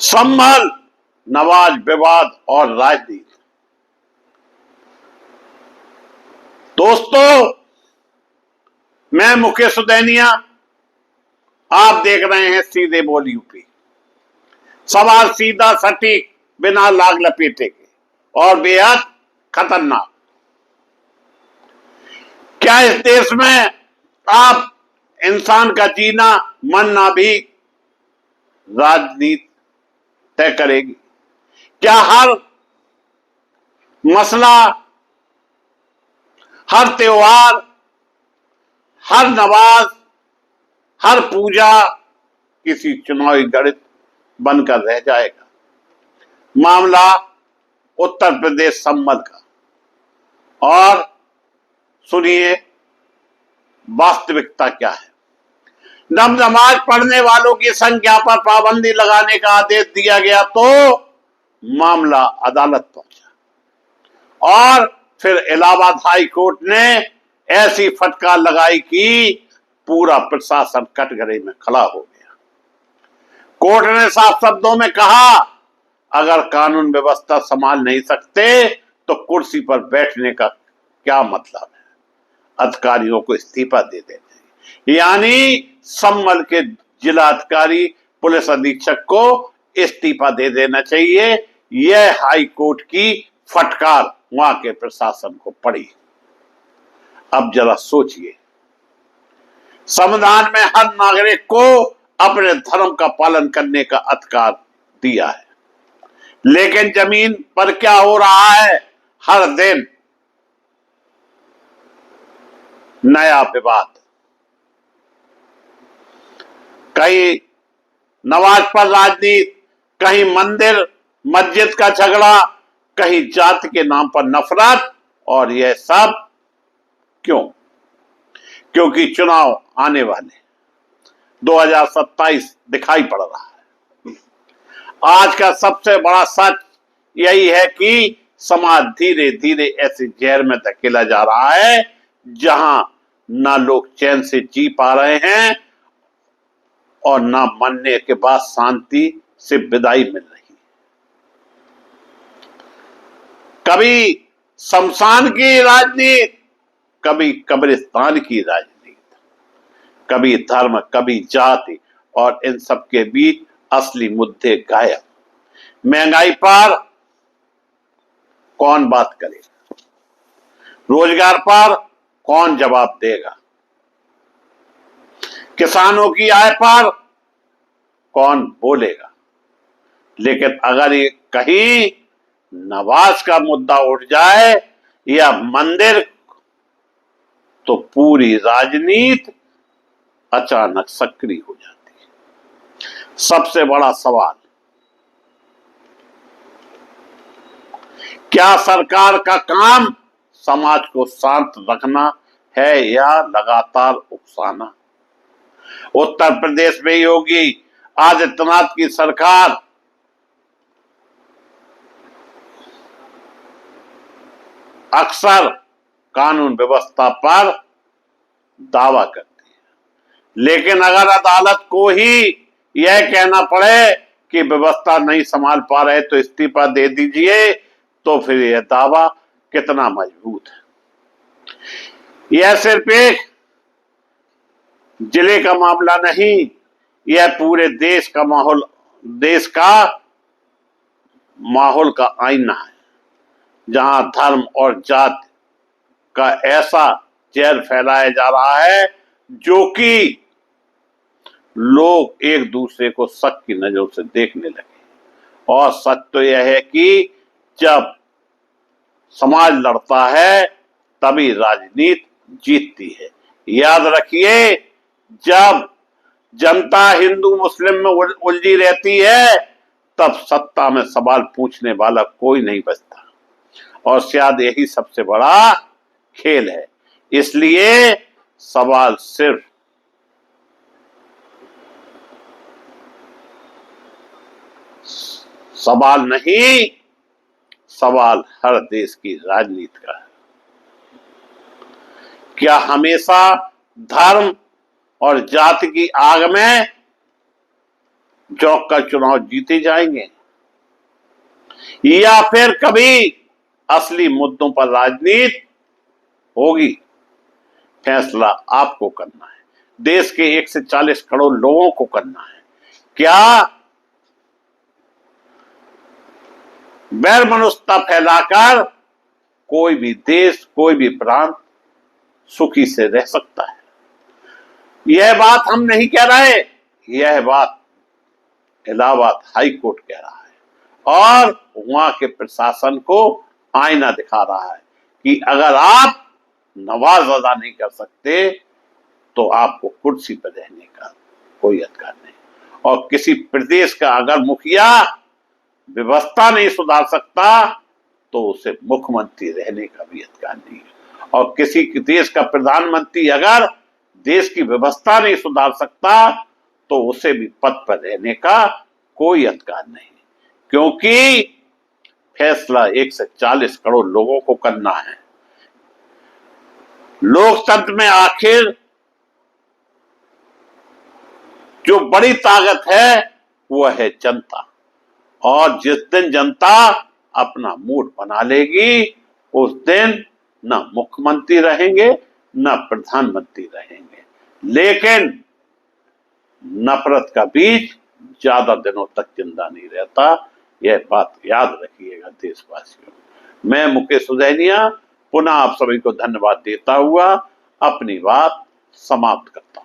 संभल नवाज विवाद और राजनीति। दोस्तों, मैं मुकेश सुदैनिया, आप देख रहे हैं सीधे बोल यूपी। सवाल सीधा, सटीक, बिना लाग लपेटे के और बेहद खतरनाक। क्या इस देश में आप इंसान का जीना मरना भी राजनीति तय करेगी? क्या हर मसला, हर त्योहार, हर नमाज, हर पूजा किसी चुनावी गणित बनकर रह जाएगा? मामला उत्तर प्रदेश संबंध का, और सुनिए वास्तविकता क्या है। नमाज पढ़ने वालों की संख्या पर पाबंदी लगाने का आदेश दिया गया तो मामला अदालत पहुंचा और फिर इलाहाबाद हाई कोर्ट ने ऐसी फटकार लगाई कि पूरा प्रशासन कटघरे में खड़ा हो गया। कोर्ट ने साफ शब्दों में कहा, अगर कानून व्यवस्था संभाल नहीं सकते तो कुर्सी पर बैठने का क्या मतलब है? अधिकारियों को इस्तीफा दे देते। यानी संभल के जिलाधिकारी पुलिस अधीक्षक को इस्तीफा दे देना चाहिए। यह हाई कोर्ट की फटकार वहां के प्रशासन को पड़ी। अब जरा सोचिए, संविधान में हर नागरिक को अपने धर्म का पालन करने का अधिकार दिया है, लेकिन जमीन पर क्या हो रहा है? हर दिन नया विवाद। कहीं नमाज पर राजनीति, कहीं मंदिर मस्जिद का झगड़ा, कहीं जाति के नाम पर नफरत। और यह सब क्यों? क्योंकि चुनाव आने वाले 2027 दिखाई पड़ रहा है। आज का सबसे बड़ा सच यही है कि समाज धीरे धीरे ऐसे जहर में धकेला जा रहा है जहां ना लोग चैन से जी पा रहे हैं और ना मरने के बाद शांति से विदाई मिल रही है। कभी शमशान की राजनीति, कभी कब्रिस्तान की राजनीति, कभी धर्म, कभी जाति, और इन सब के बीच असली मुद्दे गायब। महंगाई पर कौन बात करेगा? रोजगार पर कौन जवाब देगा? किसानों की आय पर कौन बोलेगा? लेकिन अगर ये कहीं नमाज का मुद्दा उठ जाए या मंदिर, तो पूरी राजनीति अचानक सक्रिय हो जाती है। सबसे बड़ा सवाल, क्या सरकार का काम समाज को शांत रखना है या लगातार उकसाना? उत्तर प्रदेश में योगी आदित्यनाथ की सरकार अक्सर कानून व्यवस्था पर दावा करती है, लेकिन अगर अदालत को ही यह कहना पड़े कि व्यवस्था नहीं संभाल पा रहे तो इस्तीफा दे दीजिए, तो फिर यह दावा कितना मजबूत है? यह सिर्फ एक जिले का मामला नहीं, यह पूरे देश का माहौल का आईना है, जहां धर्म और जाति का ऐसा जहर फैलाया जा रहा है जो कि लोग एक दूसरे को शक की नजरों से देखने लगे। और सच तो यह है कि जब समाज लड़ता है तभी राजनीति जीतती है। याद रखिए, जब जनता हिंदू मुस्लिम में उलझी रहती है तब सत्ता में सवाल पूछने वाला कोई नहीं बचता, और शायद यही सबसे बड़ा खेल है। इसलिए सवाल सिर्फ सवाल नहीं, सवाल हर देश की राजनीति का है। क्या हमेशा धर्म और जाति की आग में जोकर चुनाव जीते जाएंगे या फिर कभी असली मुद्दों पर राजनीति होगी, फैसला आपको करना है। देश के 140 करोड़ लोगों को करना है। क्या वैर मनुष्यता फैलाकर कोई भी देश, कोई भी प्रांत सुखी से रह सकता है? यह बात हम नहीं कह रहे, यह बात इलाहाबाद हाई कोर्ट कह रहा है और वहां के प्रशासन को आईना दिखा रहा है कि अगर आप नमाज अदा नहीं कर सकते तो आपको कुर्सी पर रहने का कोई अधिकार नहीं। और किसी प्रदेश का अगर मुखिया व्यवस्था नहीं सुधार सकता तो उसे मुख्यमंत्री रहने का भी अधिकार नहीं है। और किसी देश का प्रधानमंत्री अगर देश की व्यवस्था नहीं सुधार सकता तो उसे भी पद पर रहने का कोई अधिकार नहीं, क्योंकि फैसला 140 करोड़ लोगों को करना है। लोकतंत्र में आखिर जो बड़ी ताकत है वह है जनता, और जिस दिन जनता अपना मूड बना लेगी उस दिन न मुख्यमंत्री रहेंगे न प्रधानमंत्री रहेंगे। लेकिन नफरत का बीज ज्यादा दिनों तक जिंदा नहीं रहता, यह बात याद रखिएगा देशवासियों। मैं मुकेश सुदैनिया पुनः आप सभी को धन्यवाद देता हुआ अपनी बात समाप्त करता हूं।